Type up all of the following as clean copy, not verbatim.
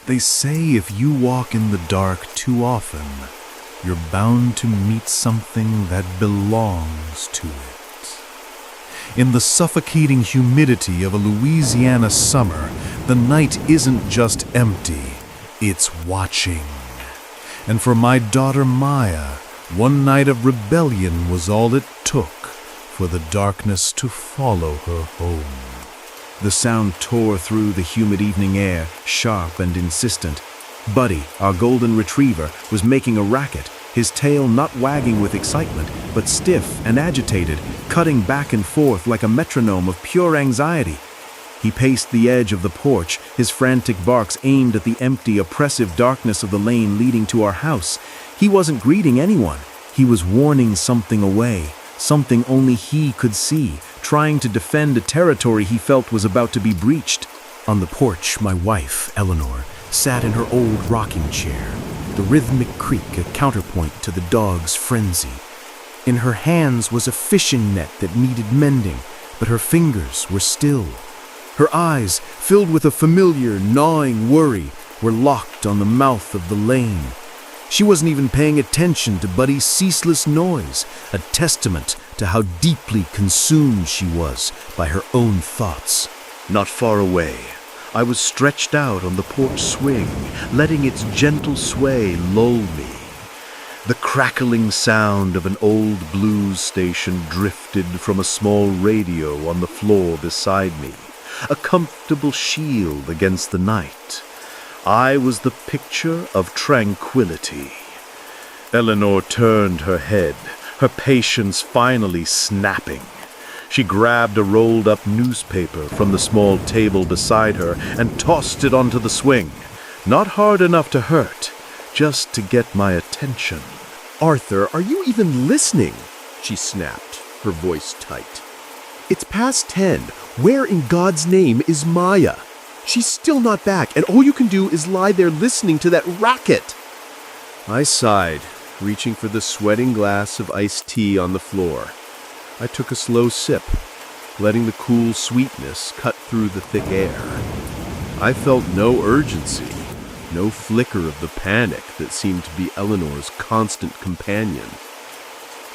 They say if you walk in the dark too often, you're bound to meet something that belongs to it. In the suffocating humidity of a Louisiana summer, the night isn't just empty, it's watching. And for my daughter Maya, one night of rebellion was all it took for the darkness to follow her home. The sound tore through the humid evening air, sharp and insistent. Buddy, our golden retriever, was making a racket, his tail not wagging with excitement, but stiff and agitated, cutting back and forth like a metronome of pure anxiety. He paced the edge of the porch, his frantic barks aimed at the empty, oppressive darkness of the lane leading to our house. He wasn't greeting anyone. He was warning something away, something only he could see, trying to defend a territory he felt was about to be breached. On the porch, my wife, Eleanor, sat in her old rocking chair, the rhythmic creak a counterpoint to the dog's frenzy. In her hands was a fishing net that needed mending, but her fingers were still. Her eyes, filled with a familiar, gnawing worry, were locked on the mouth of the lane. She wasn't even paying attention to Buddy's ceaseless noise, a testament to how deeply consumed she was by her own thoughts. Not far away, I was stretched out on the porch swing, letting its gentle sway lull me. The crackling sound of an old blues station drifted from a small radio on the floor beside me, a comfortable shield against the night. I was the picture of tranquility. Eleanor turned her head, her patience finally snapping. She grabbed a rolled-up newspaper from the small table beside her and tossed it onto the swing. Not hard enough to hurt, just to get my attention. "Arthur, are you even listening?" she snapped, her voice tight. "It's past 10. Where in God's name is Maya? She's still not back, and all you can do is lie there listening to that racket." I sighed, reaching for the sweating glass of iced tea on the floor. I took a slow sip, letting the cool sweetness cut through the thick air. I felt no urgency, no flicker of the panic that seemed to be Eleanor's constant companion.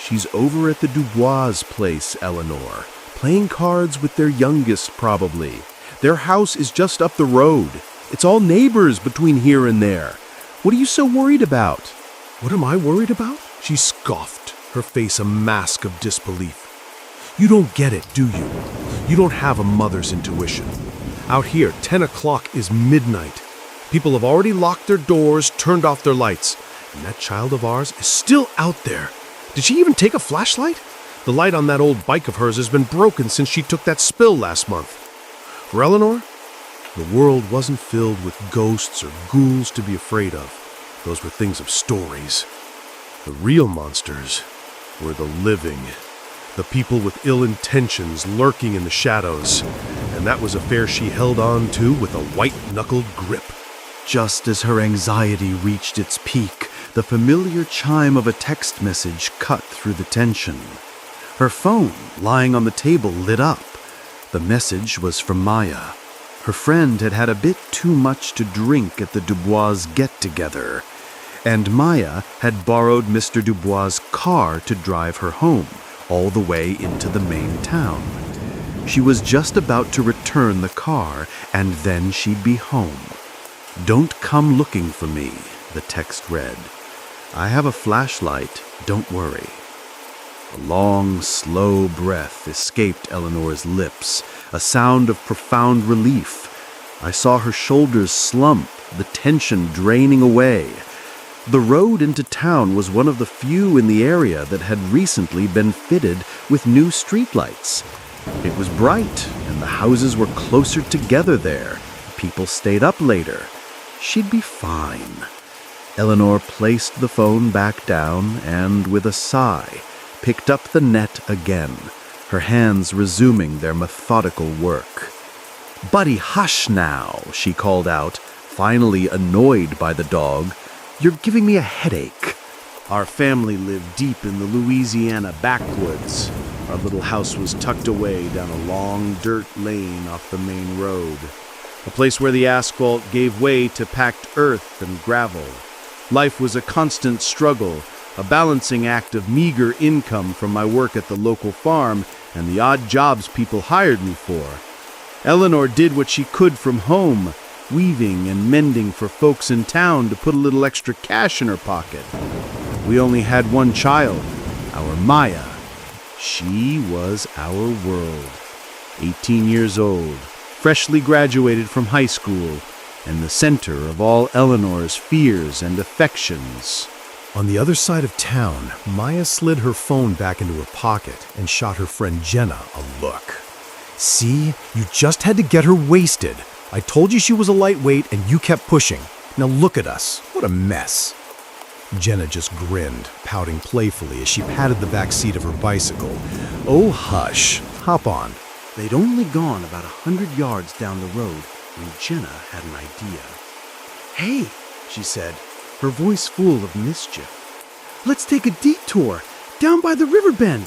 "She's over at the Dubois place, Eleanor, playing cards with their youngest, probably. Their house is just up the road. It's all neighbors between here and there. What are you so worried about?" "What am I worried about?" She scoffed, her face a mask of disbelief. "You don't get it, do you? You don't have a mother's intuition. Out here, 10 o'clock is midnight. People have already locked their doors, turned off their lights, and that child of ours is still out there. Did she even take a flashlight? The light on that old bike of hers has been broken since she took that spill last month. For Eleanor, the world wasn't filled with ghosts or ghouls to be afraid of. Those were things of stories. The real monsters were the living, the people with ill intentions lurking in the shadows, and that was a fear she held on to with a white-knuckled grip." Just as her anxiety reached its peak, the familiar chime of a text message cut through the tension. Her phone, lying on the table, lit up. The message was from Maya. Her friend had had a bit too much to drink at the Dubois get-together, and Maya had borrowed Mr. Dubois' car to drive her home, all the way into the main town. She was just about to return the car, and then she'd be home. "Don't come looking for me," the text read. "I have a flashlight, don't worry." A long, slow breath escaped Eleanor's lips, a sound of profound relief. I saw her shoulders slump, the tension draining away. The road into town was one of the few in the area that had recently been fitted with new streetlights. It was bright, and the houses were closer together there. People stayed up later. She'd be fine. Eleanor placed the phone back down and, with a sigh, picked up the net again, her hands resuming their methodical work. "Buddy, hush now," she called out, finally annoyed by the dog. "You're giving me a headache." Our family lived deep in the Louisiana backwoods. Our little house was tucked away down a long dirt lane off the main road. a place where the asphalt gave way to packed earth and gravel. Life was a constant struggle, a balancing act of meager income from my work at the local farm and the odd jobs people hired me for. Eleanor did what she could from home, weaving and mending for folks in town to put a little extra cash in her pocket. We only had one child, our Maya. She was our world. 18 years old, freshly graduated from high school, and the center of all Eleanor's fears and affections. On the other side of town, Maya slid her phone back into her pocket and shot her friend Jenna a look. "See, you just had to get her wasted. I told you she was a lightweight and you kept pushing. Now look at us. What a mess." Jenna just grinned, pouting playfully as she patted the back seat of her bicycle. "Oh, hush. Hop on." They'd only gone about 100 yards down the road when Jenna had an idea. "Hey," she said, her voice full of mischief. "Let's take a detour down by the river bend.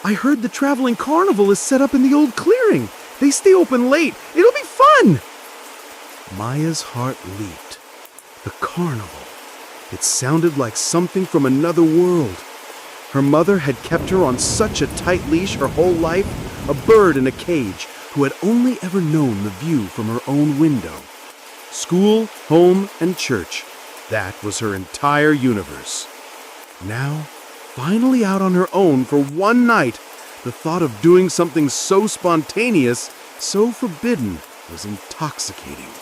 I heard the traveling carnival is set up in the old clearing. They stay open late. It'll be fun." Maya's heart leaped. The carnival. It sounded like something from another world. Her mother had kept her on such a tight leash her whole life, a bird in a cage who had only ever known the view from her own window. School, home, and church. That was her entire universe. Now, finally out on her own for one night, the thought of doing something so spontaneous, so forbidden, was intoxicating.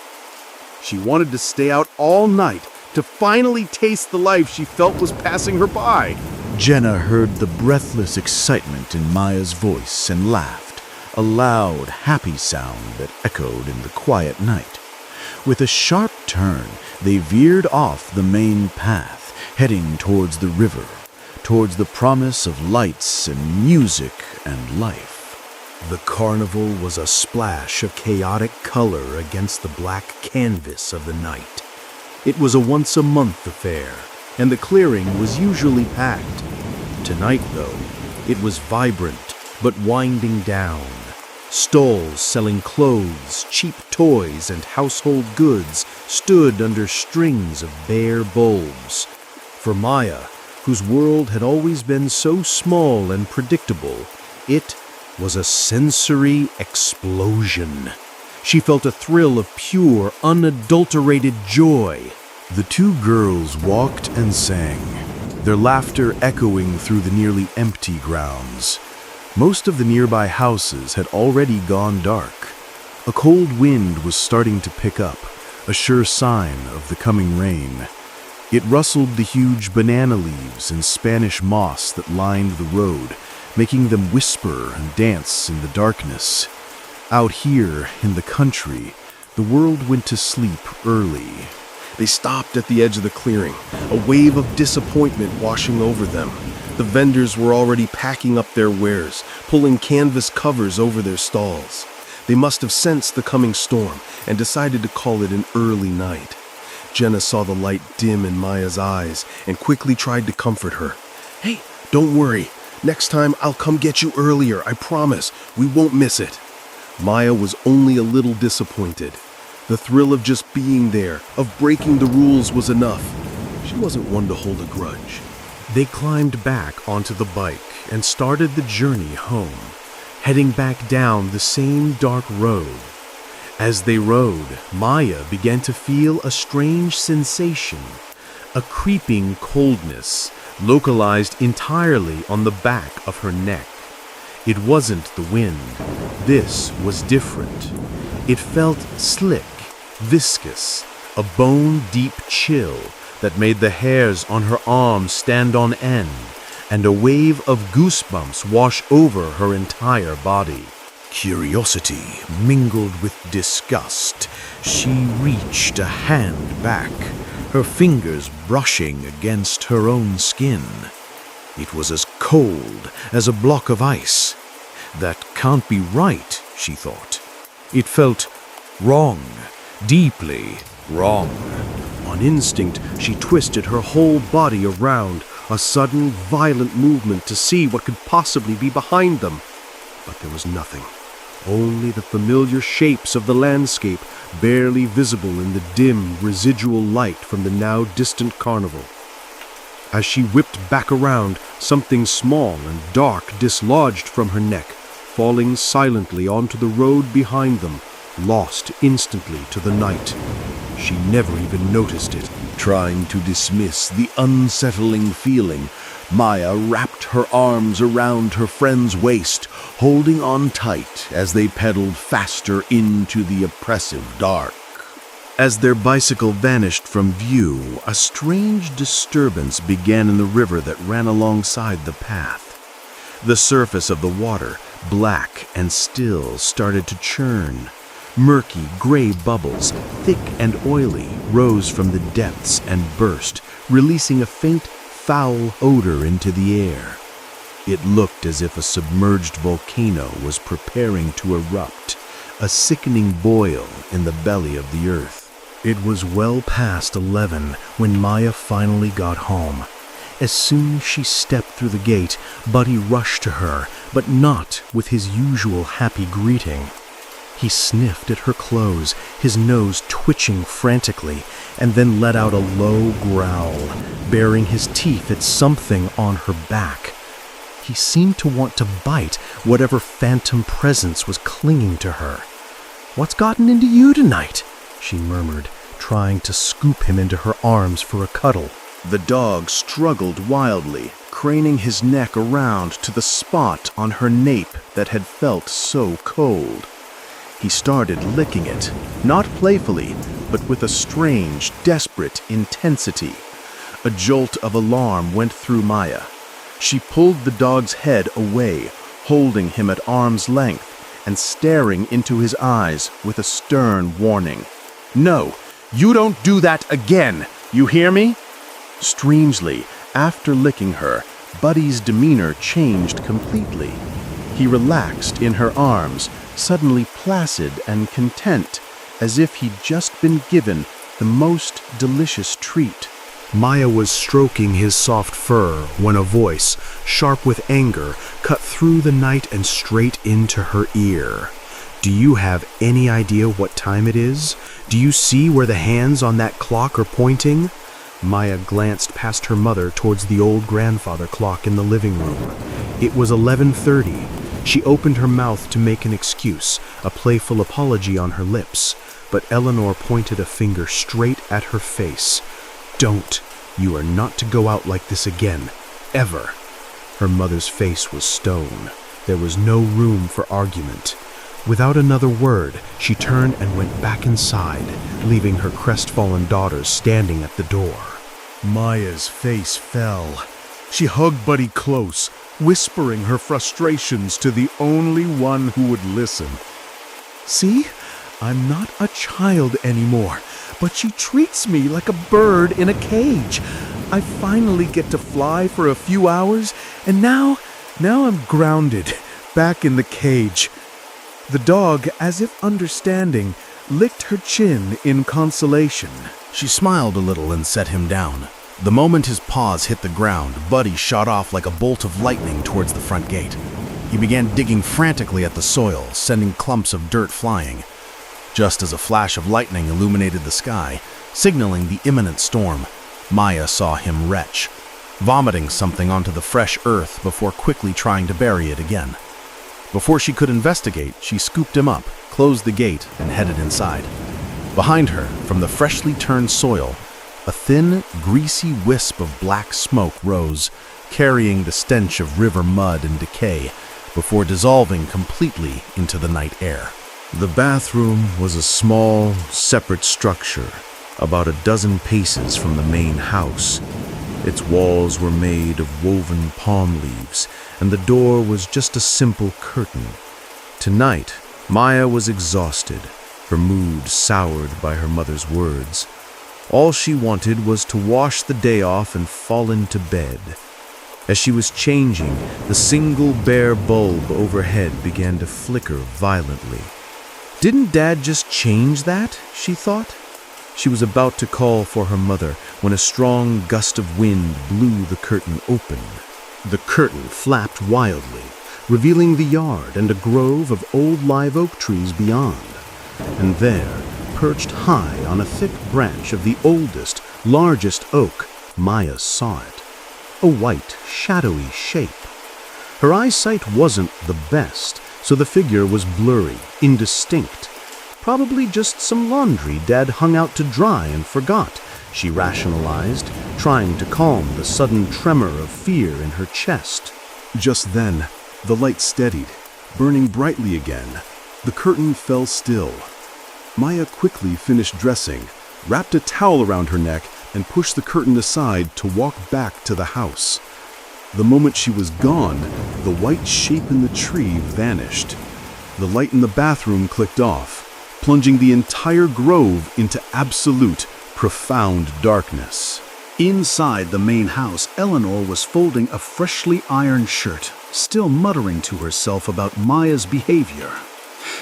She wanted to stay out all night to finally taste the life she felt was passing her by. Jenna heard the breathless excitement in Maya's voice and laughed, a loud, happy sound that echoed in the quiet night. With a sharp turn, they veered off the main path, heading towards the river, towards the promise of lights and music and life. The carnival was a splash of chaotic color against the black canvas of the night. It was a once-a-month affair, and the clearing was usually packed. Tonight, though, it was vibrant but winding down. Stalls selling clothes, cheap toys, and household goods stood under strings of bare bulbs. For Maya, whose world had always been so small and predictable, it was a sensory explosion. She felt a thrill of pure, unadulterated joy. The two girls walked and sang, their laughter echoing through the nearly empty grounds. Most of the nearby houses had already gone dark. A cold wind was starting to pick up, a sure sign of the coming rain. It rustled the huge banana leaves and Spanish moss that lined the road, making them whisper and dance in the darkness. Out here in the country, the world went to sleep early. They stopped at the edge of the clearing, a wave of disappointment washing over them. The vendors were already packing up their wares, pulling canvas covers over their stalls. They must have sensed the coming storm and decided to call it an early night. Jenna saw the light dim in Maya's eyes and quickly tried to comfort her. "Hey, don't worry. Next time I'll come get you earlier, I promise. We won't miss it." Maya was only a little disappointed. The thrill of just being there, of breaking the rules, was enough. She wasn't one to hold a grudge. They climbed back onto the bike and started the journey home, heading back down the same dark road. As they rode, Maya began to feel a strange sensation, a creeping coldness localized entirely on the back of her neck. It wasn't the wind. This was different. It felt slick, viscous, a bone-deep chill that made the hairs on her arms stand on end, and a wave of goosebumps wash over her entire body. Curiosity mingled with disgust. She reached a hand back, her fingers brushing against her own skin. It was as cold as a block of ice. That can't be right, she thought. It felt wrong, deeply wrong. On instinct, she twisted her whole body around, a sudden, violent movement to see what could possibly be behind them. But there was nothing. Only the familiar shapes of the landscape, barely visible in the dim, residual light from the now distant carnival. As she whipped back around, something small and dark dislodged from her neck, falling silently onto the road behind them, lost instantly to the night. She never even noticed it. Trying to dismiss the unsettling feeling, Maya wrapped her arms around her friend's waist, holding on tight as they pedaled faster into the oppressive dark. As their bicycle vanished from view, a strange disturbance began in the river that ran alongside the path. The surface of the water, black and still, started to churn. Murky, gray bubbles, thick and oily, rose from the depths and burst, releasing a faint, foul odor into the air. It looked as if a submerged volcano was preparing to erupt, a sickening boil in the belly of the earth. It was well past 11 when Maya finally got home. As soon as she stepped through the gate, Buddy rushed to her, but not with his usual happy greeting. He sniffed at her clothes, his nose twitching frantically, and then let out a low growl, baring his teeth at something on her back. He seemed to want to bite whatever phantom presence was clinging to her. "What's gotten into you tonight?" she murmured, trying to scoop him into her arms for a cuddle. The dog struggled wildly, craning his neck around to the spot on her nape that had felt so cold. He started licking it, not playfully, but with a strange, desperate intensity. A jolt of alarm went through Maya. She pulled the dog's head away, holding him at arm's length and staring into his eyes with a stern warning. "No, you don't do that again, you hear me?" Strangely, after licking her, Buddy's demeanor changed completely. He relaxed in her arms, suddenly placid and content, as if he'd just been given the most delicious treat. Maya was stroking his soft fur when a voice, sharp with anger, cut through the night and straight into her ear. "Do you have any idea what time it is? Do you see where the hands on that clock are pointing?" Maya glanced past her mother towards the old grandfather clock in the living room. It was 11:30. She opened her mouth to make an excuse, a playful apology on her lips, but Eleanor pointed a finger straight at her face. "Don't. You are not to go out like this again. Ever." Her mother's face was stone. There was no room for argument. Without another word, she turned and went back inside, leaving her crestfallen daughters standing at the door. Maya's face fell. She hugged Buddy close, whispering her frustrations to the only one who would listen. "See? I'm not a child anymore, but she treats me like a bird in a cage. I finally get to fly for a few hours, and now I'm grounded, back in the cage." The dog, as if understanding, licked her chin in consolation. She smiled a little and set him down. The moment his paws hit the ground, Buddy shot off like a bolt of lightning towards the front gate. He began digging frantically at the soil, sending clumps of dirt flying. Just as a flash of lightning illuminated the sky, signaling the imminent storm, Maya saw him retch, vomiting something onto the fresh earth before quickly trying to bury it again. Before she could investigate, she scooped him up, closed the gate, and headed inside. Behind her, from the freshly turned soil, a thin, greasy wisp of black smoke rose, carrying the stench of river mud and decay, before dissolving completely into the night air. The bathroom was a small, separate structure, about a dozen paces from the main house. Its walls were made of woven palm leaves, and the door was just a simple curtain. Tonight, Maya was exhausted, her mood soured by her mother's words. All she wanted was to wash the day off and fall into bed. As she was changing, the single bare bulb overhead began to flicker violently. Didn't Dad just change that, she thought? She was about to call for her mother when a strong gust of wind blew the curtain open. The curtain flapped wildly, revealing the yard and a grove of old live oak trees beyond. And there, perched high on a thick branch of the oldest, largest oak, Maya saw it. A white, shadowy shape. Her eyesight wasn't the best, so the figure was blurry, indistinct. Probably just some laundry Dad hung out to dry and forgot, she rationalized, trying to calm the sudden tremor of fear in her chest. Just then, the light steadied, burning brightly again. The curtain fell still. Maya quickly finished dressing, wrapped a towel around her neck, and pushed the curtain aside to walk back to the house. The moment she was gone, the white shape in the tree vanished. The light in the bathroom clicked off, plunging the entire grove into absolute, profound darkness. Inside the main house, Eleanor was folding a freshly ironed shirt, still muttering to herself about Maya's behavior.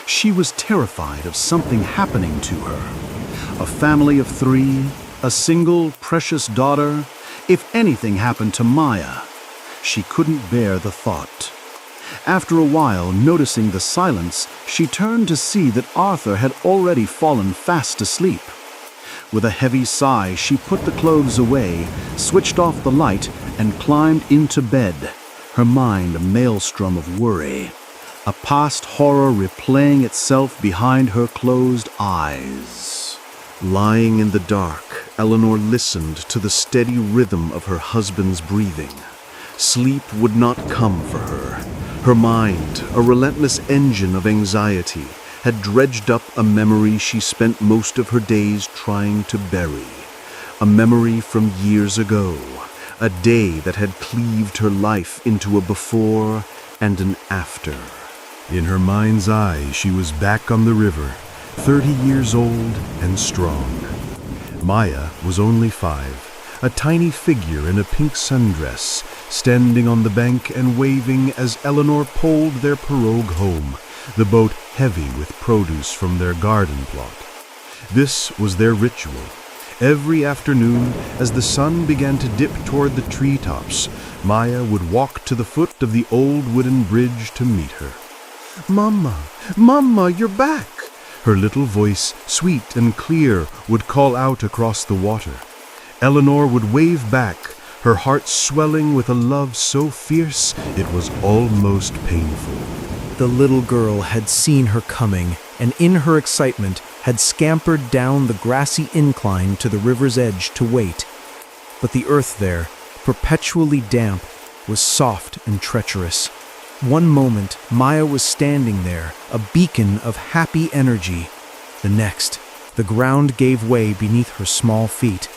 She was terrified of something happening to her. A family of 3, a single precious daughter. If anything happened to Maya, she couldn't bear the thought. After a while, noticing the silence, she turned to see that Arthur had already fallen fast asleep. With a heavy sigh, she put the clothes away, switched off the light, and climbed into bed, her mind a maelstrom of worry, a past horror replaying itself behind her closed eyes. Lying in the dark, Eleanor listened to the steady rhythm of her husband's breathing. Sleep would not come for her. Her mind, a relentless engine of anxiety, had dredged up a memory she spent most of her days trying to bury. A memory from years ago, a day that had cleaved her life into a before and an after. In her mind's eye, she was back on the river, 30 years old and strong. Maya was only 5, a tiny figure in a pink sundress, standing on the bank and waving as Eleanor poled their pirogue home, the boat heavy with produce from their garden plot. This was their ritual. Every afternoon, as the sun began to dip toward the treetops, Maya would walk to the foot of the old wooden bridge to meet her. "Mama, Mama, you're back!" Her little voice, sweet and clear, would call out across the water. Eleanor would wave back, her heart swelling with a love so fierce it was almost painful. The little girl had seen her coming, and in her excitement had scampered down the grassy incline to the river's edge to wait. But the earth there, perpetually damp, was soft and treacherous. One moment, Maya was standing there, a beacon of happy energy. The next, the ground gave way beneath her small feet.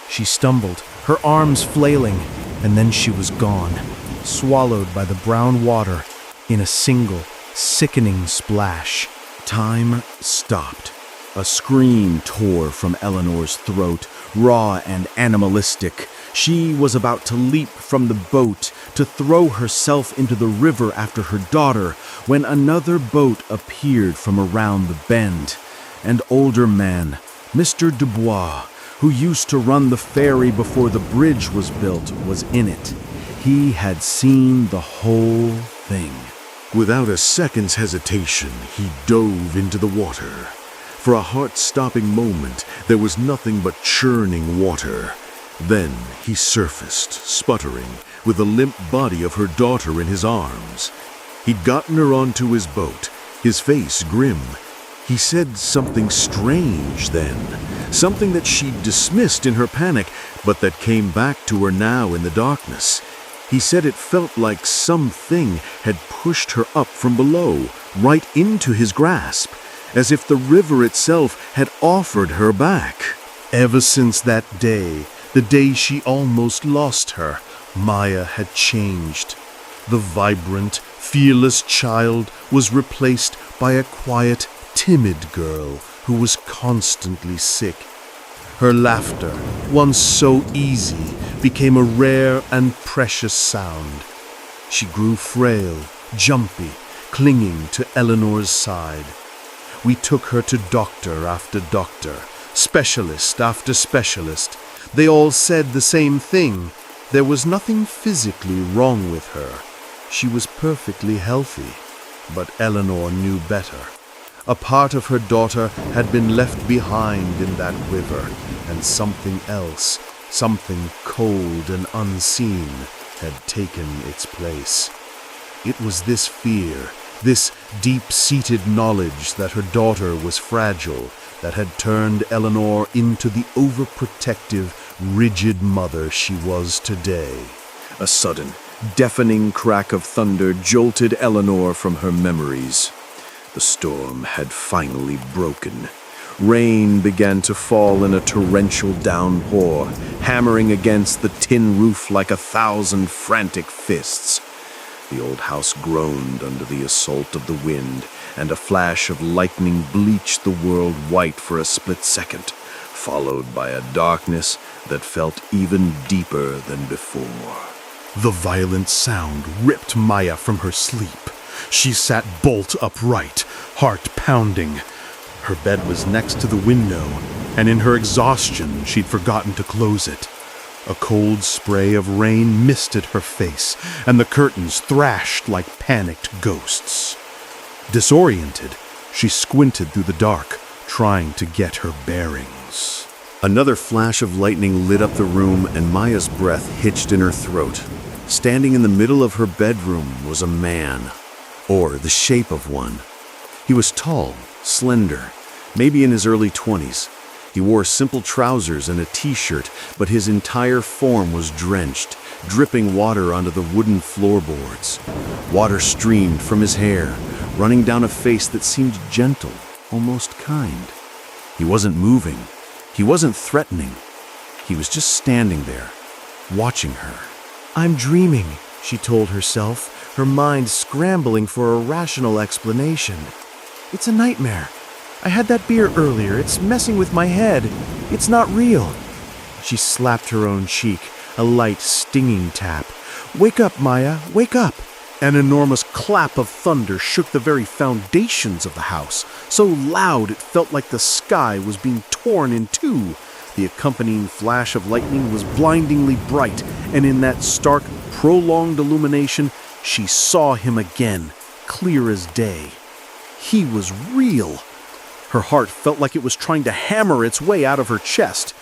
She stumbled, her arms flailing, and then she was gone, swallowed by the brown water in a single, sickening splash. Time stopped. A scream tore from Eleanor's throat, raw and animalistic. She was about to leap from the boat, to throw herself into the river after her daughter, when another boat appeared from around the bend. An older man, Mr. Dubois, who used to run the ferry before the bridge was built, was in it. He had seen the whole thing. Without a second's hesitation, he dove into the water. For a heart-stopping moment, there was nothing but churning water. Then he surfaced, sputtering, with the limp body of her daughter in his arms. He'd gotten her onto his boat, his face grim. He said something strange then, something that she'd dismissed in her panic, but that came back to her now in the darkness. He said it felt like something had pushed her up from below, right into his grasp, as if the river itself had offered her back. Ever since that day, the day she almost lost her, Maya had changed. The vibrant, fearless child was replaced by a quiet, timid girl who was constantly sick. Her laughter, once so easy, became a rare and precious sound. She grew frail, jumpy, clinging to Eleanor's side. We took her to doctor after doctor, specialist after specialist. They all said the same thing. There was nothing physically wrong with her. She was perfectly healthy. But Eleanor knew better. A part of her daughter had been left behind in that river, and something else, something cold and unseen, had taken its place. It was this fear, this deep-seated knowledge that her daughter was fragile, that had turned Eleanor into the overprotective, rigid mother she was today. A sudden, deafening crack of thunder jolted Eleanor from her memories. The storm had finally broken. Rain began to fall in a torrential downpour, hammering against the tin roof like 1,000 frantic fists. The old house groaned under the assault of the wind, and a flash of lightning bleached the world white for a split second, followed by a darkness that felt even deeper than before. The violent sound ripped Maya from her sleep. She sat bolt upright, heart pounding. Her bed was next to the window, and in her exhaustion she'd forgotten to close it. A cold spray of rain misted her face, and the curtains thrashed like panicked ghosts. Disoriented, she squinted through the dark, trying to get her bearings. Another flash of lightning lit up the room, and Maya's breath hitched in her throat. Standing in the middle of her bedroom was a man, or the shape of one. He was tall, slender, maybe in his early 20s. He wore simple trousers and a t-shirt, but his entire form was drenched, dripping water onto the wooden floorboards. Water streamed from his hair, running down a face that seemed gentle, almost kind. He wasn't moving. He wasn't threatening. He was just standing there, watching her. I'm dreaming, she told herself, her mind scrambling for a rational explanation. It's a nightmare. I had that beer earlier. It's messing with my head. It's not real. She slapped her own cheek, a light, stinging tap. Wake up, Maya, wake up. An enormous clap of thunder shook the very foundations of the house, so loud it felt like the sky was being torn in two. The accompanying flash of lightning was blindingly bright, and in that stark, prolonged illumination, she saw him again, clear as day. He was real. Her heart felt like it was trying to hammer its way out of her chest.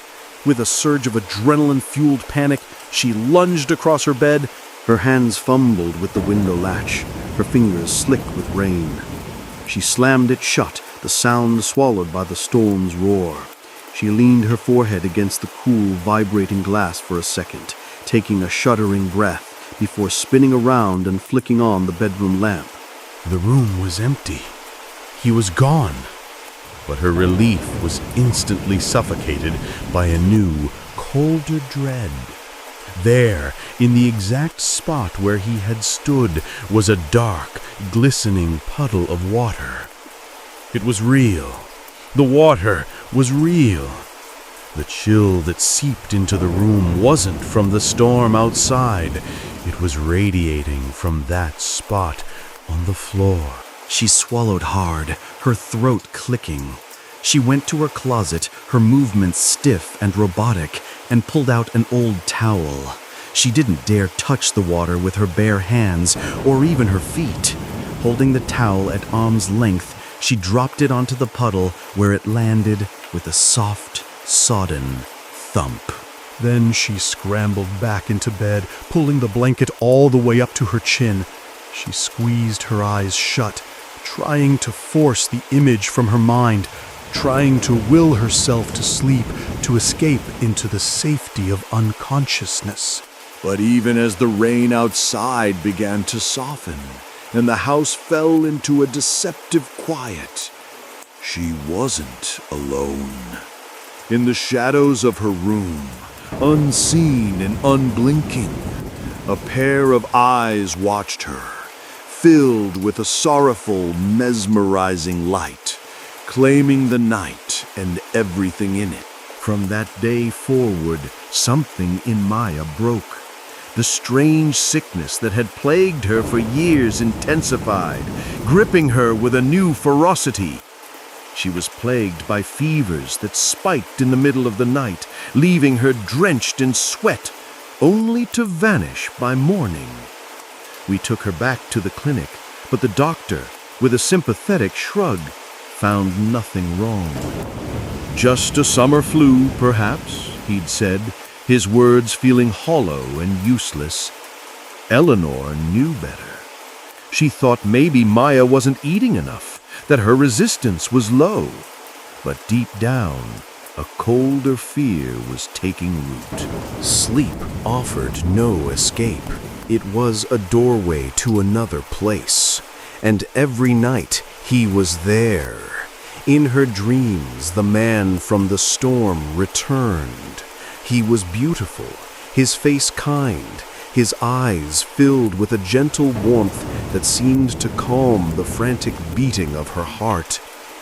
With a surge of adrenaline-fueled panic, she lunged across her bed. Her hands fumbled with the window latch, her fingers slick with rain. She slammed it shut, the sound swallowed by the storm's roar. She leaned her forehead against the cool, vibrating glass for a second, taking a shuddering breath before spinning around and flicking on the bedroom lamp. The room was empty. He was gone. But her relief was instantly suffocated by a new, colder dread. There, in the exact spot where he had stood, was a dark, glistening puddle of water. It was real. The water was real. The chill that seeped into the room wasn't from the storm outside. It was radiating from that spot on the floor. She swallowed hard, her throat clicking. She went to her closet, her movements stiff and robotic, and pulled out an old towel. She didn't dare touch the water with her bare hands or even her feet. Holding the towel at arm's length, she dropped it onto the puddle where it landed with a soft, sodden thump. Then she scrambled back into bed, pulling the blanket all the way up to her chin. She squeezed her eyes shut, trying to force the image from her mind, trying to will herself to sleep, to escape into the safety of unconsciousness. But even as the rain outside began to soften, and the house fell into a deceptive quiet, she wasn't alone. In the shadows of her room, unseen and unblinking, a pair of eyes watched her, filled with a sorrowful, mesmerizing light, claiming the night and everything in it. From that day forward, something in Maya broke. The strange sickness that had plagued her for years intensified, gripping her with a new ferocity. She was plagued by fevers that spiked in the middle of the night, leaving her drenched in sweat, only to vanish by morning. We took her back to the clinic, but the doctor, with a sympathetic shrug, found nothing wrong. "Just a summer flu, perhaps," he'd said, his words feeling hollow and useless. Eleanor knew better. She thought maybe Maya wasn't eating enough, that her resistance was low. But deep down, a colder fear was taking root. Sleep offered no escape. It was a doorway to another place, and every night he was there. In her dreams, the man from the storm returned. He was beautiful, his face kind, his eyes filled with a gentle warmth that seemed to calm the frantic beating of her heart.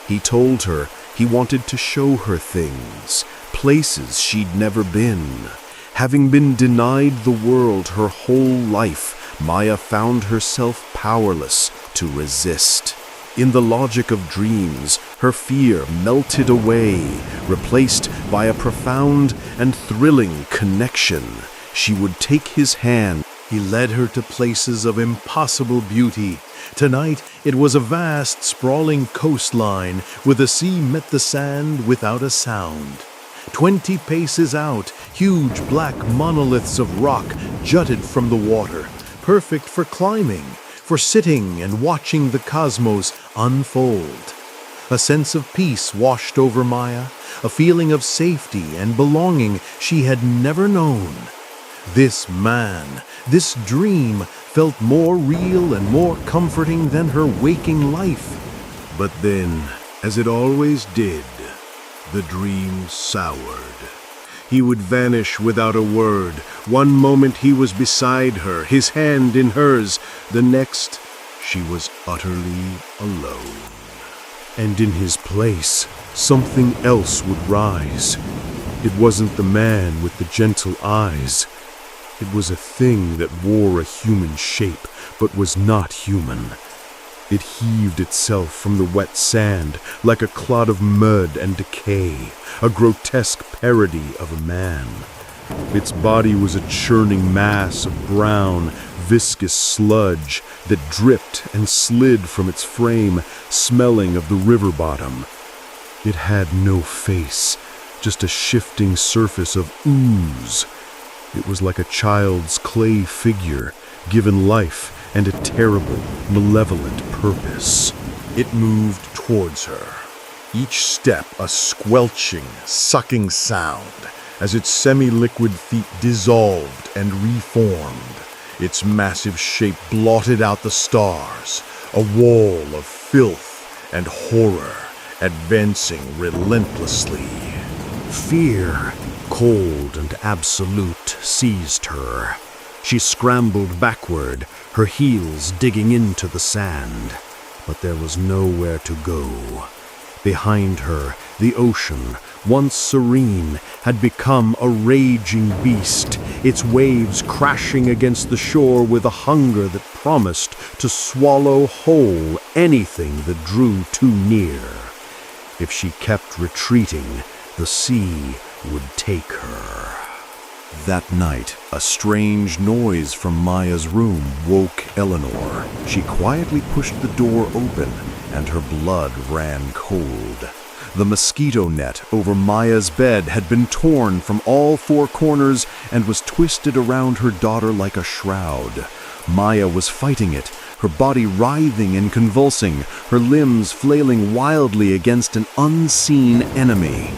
He told her he wanted to show her things, places she'd never been. Having been denied the world her whole life, Maya found herself powerless to resist. In the logic of dreams, her fear melted away, replaced by a profound and thrilling connection. She would take his hand. He led her to places of impossible beauty. Tonight it was a vast, sprawling coastline where the sea met the sand without a sound. 20 paces out, huge black monoliths of rock jutted from the water, perfect for climbing, for sitting and watching the cosmos unfold. A sense of peace washed over Maya, a feeling of safety and belonging she had never known. This man, this dream, felt more real and more comforting than her waking life. But then, as it always did, the dream soured. He would vanish without a word. One moment he was beside her, his hand in hers. The next, she was utterly alone. And in his place, something else would rise. It wasn't the man with the gentle eyes. It was a thing that wore a human shape, but was not human. It heaved itself from the wet sand like a clod of mud and decay, a grotesque parody of a man. Its body was a churning mass of brown, viscous sludge that dripped and slid from its frame, smelling of the river bottom. It had no face, just a shifting surface of ooze. It was like a child's clay figure, given life and a terrible, malevolent purpose. It moved towards her, each step a squelching, sucking sound, as its semi-liquid feet dissolved and reformed. Its massive shape blotted out the stars, a wall of filth and horror, advancing relentlessly. Fear, cold and absolute, seized her. She scrambled backward, her heels digging into the sand. But there was nowhere to go. Behind her, the ocean, once serene, had become a raging beast, its waves crashing against the shore with a hunger that promised to swallow whole anything that drew too near. If she kept retreating, the sea would take her. That night, a strange noise from Maya's room woke Eleanor. She quietly pushed the door open, and her blood ran cold. The mosquito net over Maya's bed had been torn from all four corners and was twisted around her daughter like a shroud. Maya was fighting it, her body writhing and convulsing, her limbs flailing wildly against an unseen enemy.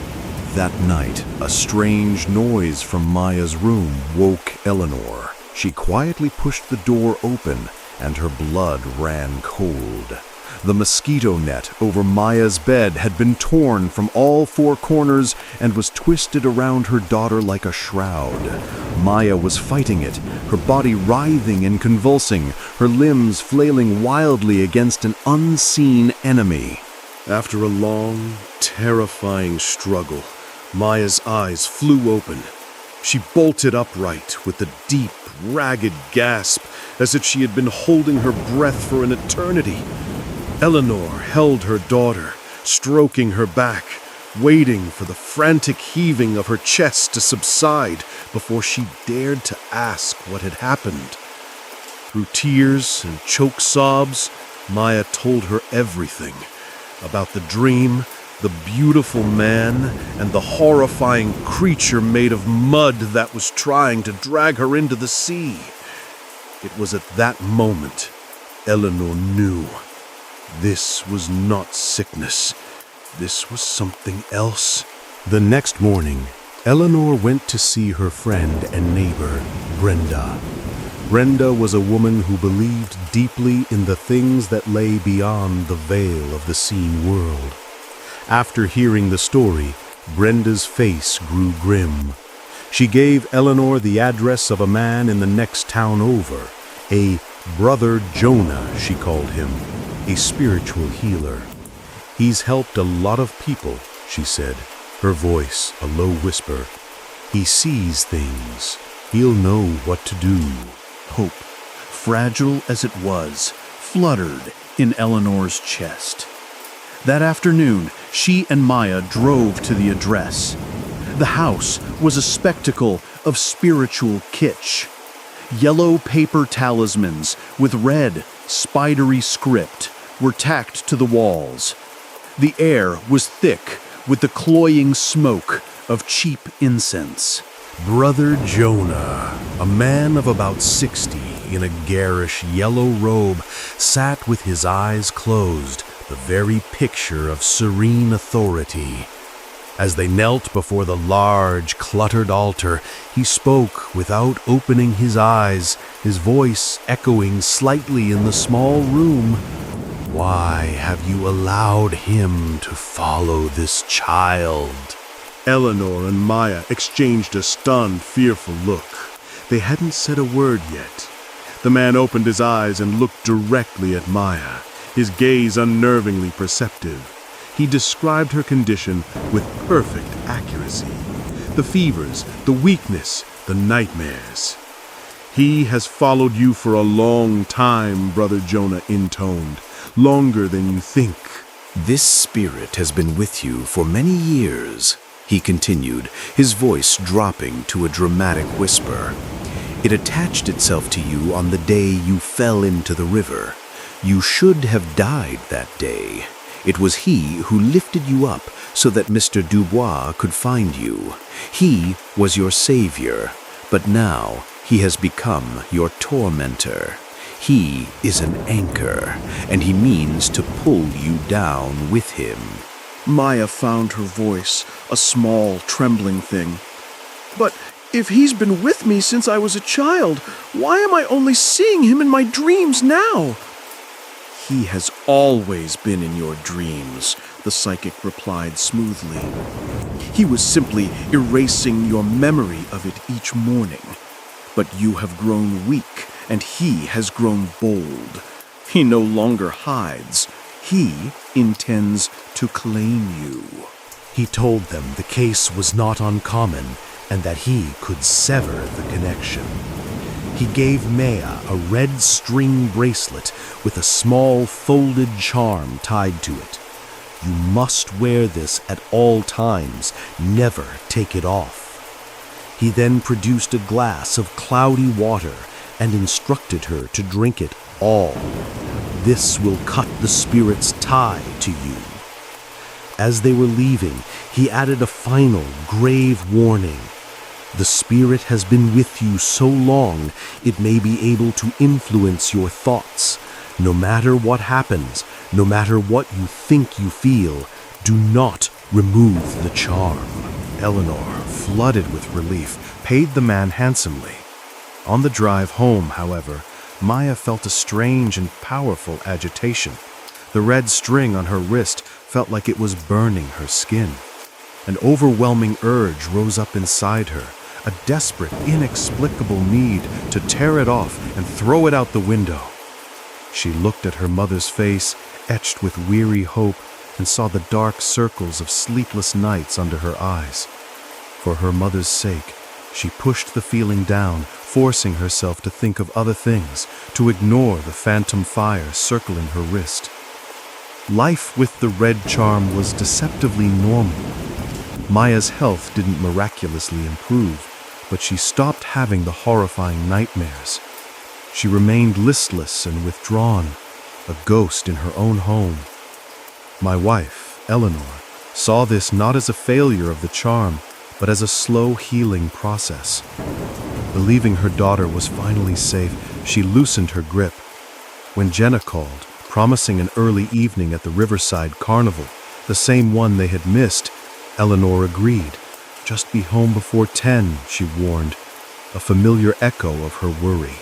That night, a strange noise from Maya's room woke Eleanor. She quietly pushed the door open, and her blood ran cold. The mosquito net over Maya's bed had been torn from all four corners and was twisted around her daughter like a shroud. Maya was fighting it, her body writhing and convulsing, her limbs flailing wildly against an unseen enemy. After a long, terrifying struggle, Maya's eyes flew open. She bolted upright with a deep, ragged gasp, as if she had been holding her breath for an eternity. Eleanor held her daughter, stroking her back, waiting for the frantic heaving of her chest to subside before she dared to ask what had happened. Through tears and choked sobs, Maya told her everything. about the dream, the beautiful man, and the horrifying creature made of mud that was trying to drag her into the sea. It was at that moment Eleanor knew. This was not sickness. This was something else. The next morning, Eleanor went to see her friend and neighbor, Brenda. Brenda was a woman who believed deeply in the things that lay beyond the veil of the seen world. After hearing the story, Brenda's face grew grim. She gave Eleanor the address of a man in the next town over, a Brother Jonah, she called him, a spiritual healer. He's helped a lot of people, she said, her voice a low whisper. He sees things. He'll know what to do. Hope, fragile as it was, fluttered in Eleanor's chest. That afternoon, she and Maya drove to the address. The house was a spectacle of spiritual kitsch. Yellow paper talismans with red, spidery script were tacked to the walls. The air was thick with the cloying smoke of cheap incense. Brother Jonah, a man of about 60 in a garish yellow robe, sat with his eyes closed, the very picture of serene authority. As they knelt before the large, cluttered altar, he spoke without opening his eyes, his voice echoing slightly in the small room. Why have you allowed him to follow this child? Eleanor and Maya exchanged a stunned, fearful look. They hadn't said a word yet. The man opened his eyes and looked directly at Maya, his gaze unnervingly perceptive. He described her condition with perfect accuracy. The fevers, the weakness, the nightmares. He has followed you for a long time, Brother Jonah intoned. Longer than you think. This spirit has been with you for many years, he continued, his voice dropping to a dramatic whisper. It attached itself to you on the day you fell into the river. You should have died that day. It was he who lifted you up so that Mr. Dubois could find you. He was your savior, but now he has become your tormentor. He is an anchor, and he means to pull you down with him. Maya found her voice, a small, trembling thing. But if he's been with me since I was a child, why am I only seeing him in my dreams now? He has always been in your dreams, the psychic replied smoothly. He was simply erasing your memory of it each morning. But you have grown weak, and he has grown bold. He no longer hides. He intends to claim you. He told them the case was not uncommon and that he could sever the connection. He gave Maya a red string bracelet with a small folded charm tied to it. You must wear this at all times, never take it off. He then produced a glass of cloudy water and instructed her to drink it all. This will cut the spirit's tie to you. As they were leaving, he added a final grave warning. The spirit has been with you so long, it may be able to influence your thoughts. No matter what happens, no matter what you think you feel, do not remove the charm. Eleanor, flooded with relief, paid the man handsomely. On the drive home, however, Maya felt a strange and powerful agitation. The red string on her wrist felt like it was burning her skin. An overwhelming urge rose up inside her, a desperate, inexplicable need to tear it off and throw it out the window. She looked at her mother's face, etched with weary hope, and saw the dark circles of sleepless nights under her eyes. For her mother's sake, she pushed the feeling down, forcing herself to think of other things, to ignore the phantom fire circling her wrist. Life with the red charm was deceptively normal. Maya's health didn't miraculously improve, but she stopped having the horrifying nightmares. She remained listless and withdrawn, a ghost in her own home. My wife, Eleanor, saw this not as a failure of the charm, but as a slow healing process. Believing her daughter was finally safe, she loosened her grip. When Jenna called, promising an early evening at the Riverside Carnival, the same one they had missed, Eleanor agreed. "Just be home before 10, she warned, a familiar echo of her worry.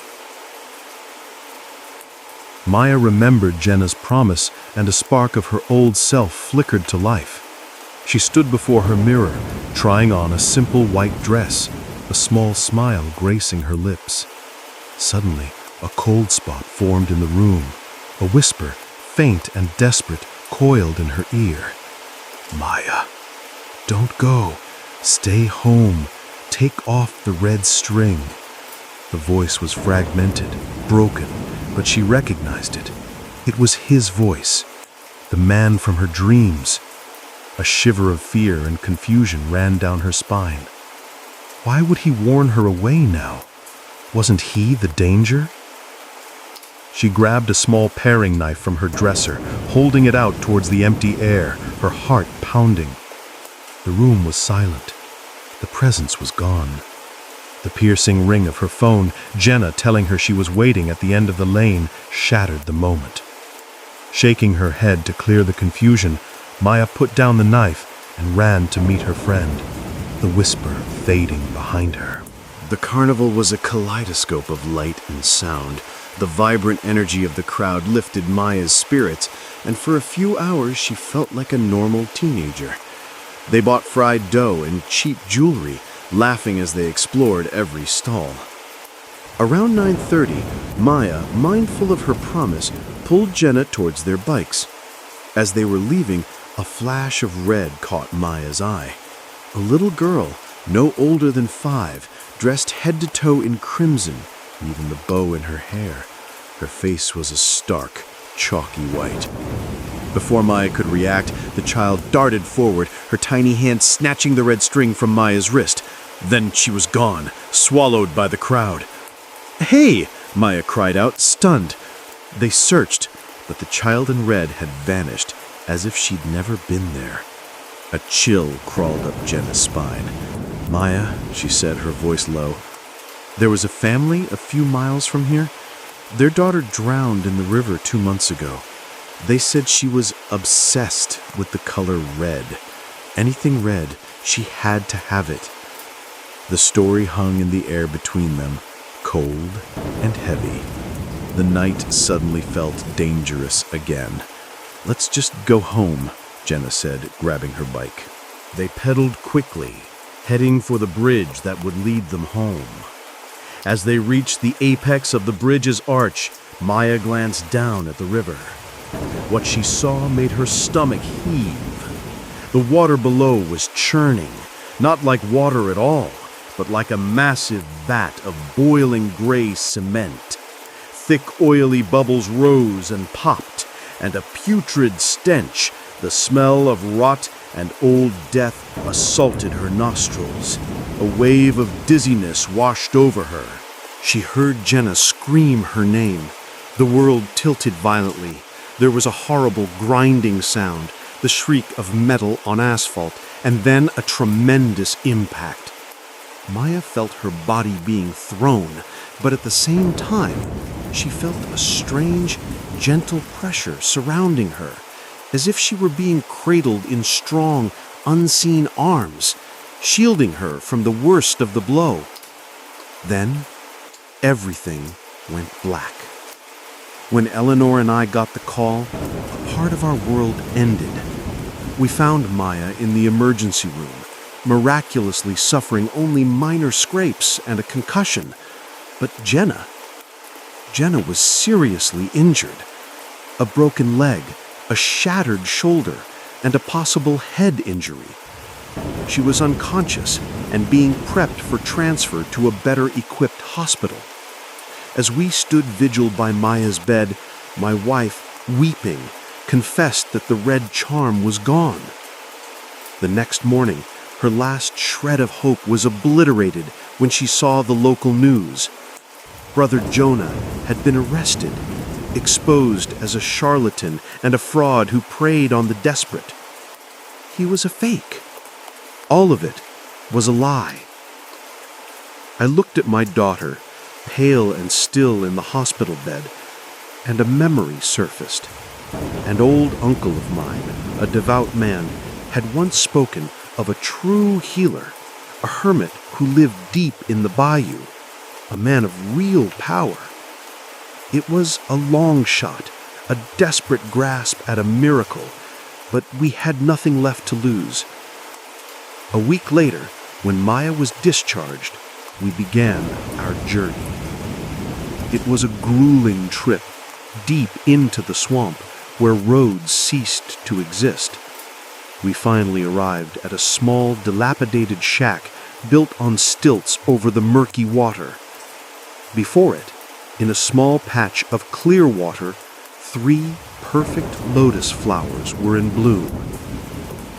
Maya remembered Jenna's promise, and a spark of her old self flickered to life. She stood before her mirror, trying on a simple white dress, a small smile gracing her lips. Suddenly, a cold spot formed in the room. A whisper, faint and desperate, coiled in her ear. "Maya, don't go. Stay home. Take off the red string." The voice was fragmented, broken, but she recognized it. It was his voice, the man from her dreams. A shiver of fear and confusion ran down her spine. Why would he warn her away now? Wasn't he the danger? She grabbed a small paring knife from her dresser, holding it out towards the empty air, her heart pounding. The room was silent. The presence was gone. The piercing ring of her phone, Jenna telling her she was waiting at the end of the lane, shattered the moment. Shaking her head to clear the confusion, Maya put down the knife and ran to meet her friend, the whisper fading behind her. The carnival was a kaleidoscope of light and sound. The vibrant energy of the crowd lifted Maya's spirits, and for a few hours she felt like a normal teenager. They bought fried dough and cheap jewelry, laughing as they explored every stall. Around 9:30, Maya, mindful of her promise, pulled Jenna towards their bikes. As they were leaving, a flash of red caught Maya's eye. A little girl, no older than 5, dressed head to toe in crimson, even the bow in her hair. Her face was a stark, chalky white. Before Maya could react, the child darted forward, her tiny hand snatching the red string from Maya's wrist. Then she was gone, swallowed by the crowd. "Hey!" Maya cried out, stunned. They searched, but the child in red had vanished, as if she'd never been there. A chill crawled up Jenna's spine. "Maya," she said, her voice low, "there was a family a few miles from here. Their daughter drowned in the river 2 months ago. They said she was obsessed with the color red. Anything red, she had to have it." The story hung in the air between them, cold and heavy. The night suddenly felt dangerous again. "Let's just go home," Jenna said, grabbing her bike. They pedaled quickly, heading for the bridge that would lead them home. As they reached the apex of the bridge's arch, Maya glanced down at the river. What she saw made her stomach heave. The water below was churning, not like water at all, but like a massive vat of boiling gray cement. Thick, oily bubbles rose and popped, and a putrid stench, the smell of rot and old death, assaulted her nostrils. A wave of dizziness washed over her. She heard Jenna scream her name. The world tilted violently. There was a horrible grinding sound, the shriek of metal on asphalt, and then a tremendous impact. Maya felt her body being thrown, but at the same time, she felt a strange, gentle pressure surrounding her, as if she were being cradled in strong, unseen arms, shielding her from the worst of the blow. Then, everything went black. When Eleanor and I got the call, a part of our world ended. We found Maya in the emergency room, miraculously suffering only minor scrapes and a concussion. But Jenna was seriously injured. A broken leg, a shattered shoulder, and a possible head injury. She was unconscious and being prepped for transfer to a better equipped hospital. As we stood vigil by Maya's bed, my wife, weeping, confessed that the red charm was gone. The next morning, her last shred of hope was obliterated when she saw the local news. Brother Jonah had been arrested, exposed as a charlatan and a fraud who preyed on the desperate. He was a fake. All of it was a lie. I looked at my daughter, pale and still in the hospital bed, and a memory surfaced. An old uncle of mine, a devout man, had once spoken of a true healer, a hermit who lived deep in the bayou, a man of real power. It was a long shot, a desperate grasp at a miracle, but we had nothing left to lose. A week later, when Maya was discharged, we began our journey. It was a grueling trip, deep into the swamp, where roads ceased to exist. We finally arrived at a small, dilapidated shack built on stilts over the murky water. Before it, in a small patch of clear water, 3 perfect lotus flowers were in bloom.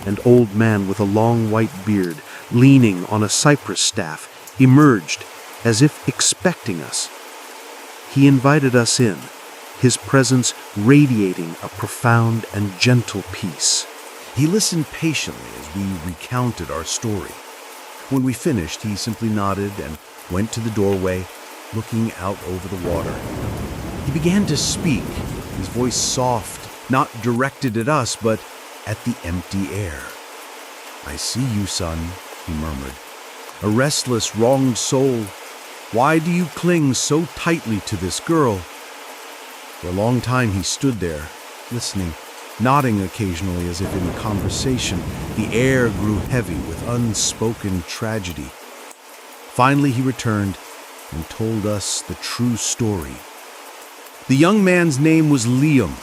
An old man with a long white beard, leaning on a cypress staff, emerged as if expecting us. He invited us in, his presence radiating a profound and gentle peace. He listened patiently as we recounted our story. When we finished, he simply nodded and went to the doorway, looking out over the water. He began to speak, his voice soft, not directed at us, but at the empty air. "I see you, son," he murmured. "A restless, wronged soul. Why do you cling so tightly to this girl?" For a long time he stood there, listening, nodding occasionally as if in conversation. The air grew heavy with unspoken tragedy. Finally he returned and told us the true story. The young man's name was Liam,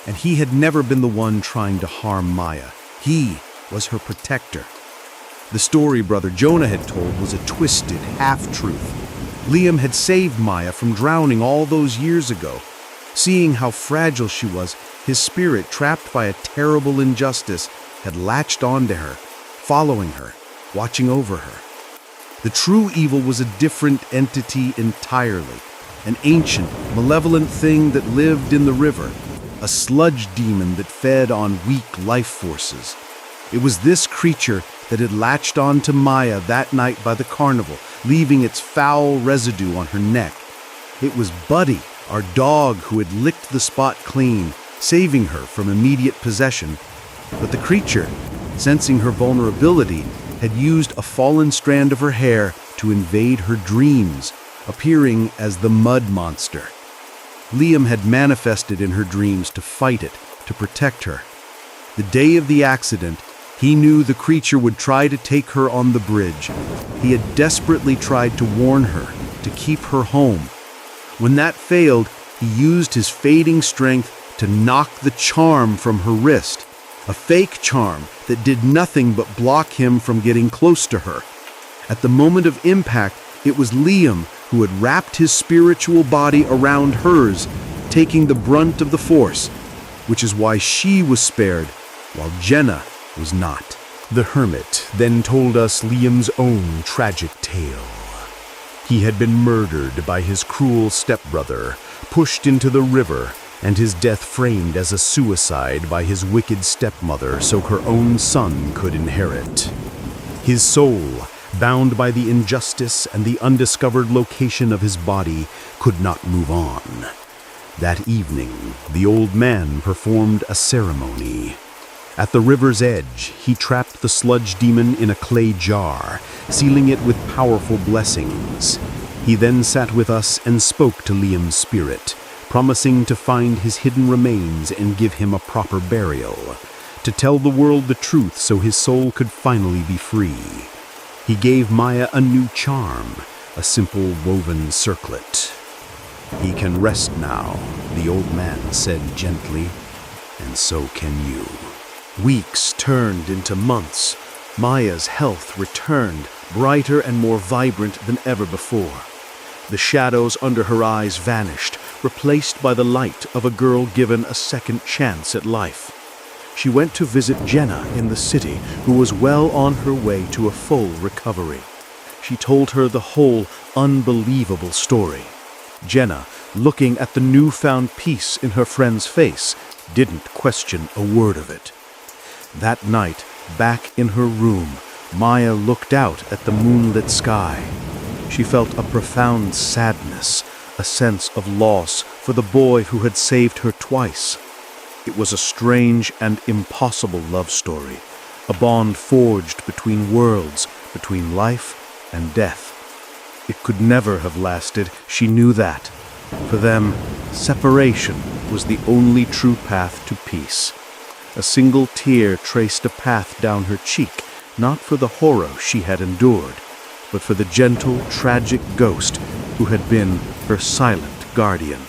and he had never been the one trying to harm Maya. He was her protector. The story Brother Jonah had told was a twisted half-truth. Liam had saved Maya from drowning all those years ago. Seeing how fragile she was, his spirit, trapped by a terrible injustice, had latched onto her, following her, watching over her. The true evil was a different entity entirely, an ancient, malevolent thing that lived in the river, a sludge demon that fed on weak life forces. It was this creature that had latched onto Maya that night by the carnival, leaving its foul residue on her neck. It was Buddy, our dog, who had licked the spot clean, saving her from immediate possession. But the creature, sensing her vulnerability, had used a fallen strand of her hair to invade her dreams, appearing as the mud monster. Liam had manifested in her dreams to fight it, to protect her. The day of the accident, he knew the creature would try to take her on the bridge. He had desperately tried to warn her, to keep her home. When that failed, he used his fading strength to knock the charm from her wrist, a fake charm that did nothing but block him from getting close to her. At the moment of impact, it was Liam who had wrapped his spiritual body around hers, taking the brunt of the force, which is why she was spared, while Jenna was not. The hermit then told us Liam's own tragic tale. He had been murdered by his cruel stepbrother, pushed into the river, and his death framed as a suicide by his wicked stepmother so her own son could inherit. His soul, bound by the injustice and the undiscovered location of his body, could not move on. That evening, the old man performed a ceremony. At the river's edge, he trapped the sludge demon in a clay jar, sealing it with powerful blessings. He then sat with us and spoke to Liam's spirit, promising to find his hidden remains and give him a proper burial, to tell the world the truth so his soul could finally be free. He gave Maya a new charm, a simple woven circlet. "He can rest now," the old man said gently, "and so can you." Weeks turned into months. Maya's health returned, brighter and more vibrant than ever before. The shadows under her eyes vanished, replaced by the light of a girl given a second chance at life. She went to visit Jenna in the city, who was well on her way to a full recovery. She told her the whole unbelievable story. Jenna, looking at the newfound peace in her friend's face, didn't question a word of it. That night, back in her room, Maya looked out at the moonlit sky. She felt a profound sadness, a sense of loss for the boy who had saved her twice. It was a strange and impossible love story, a bond forged between worlds, between life and death. It could never have lasted, she knew that. For them, separation was the only true path to peace. A single tear traced a path down her cheek, not for the horror she had endured, but for the gentle, tragic ghost who had been her silent guardian.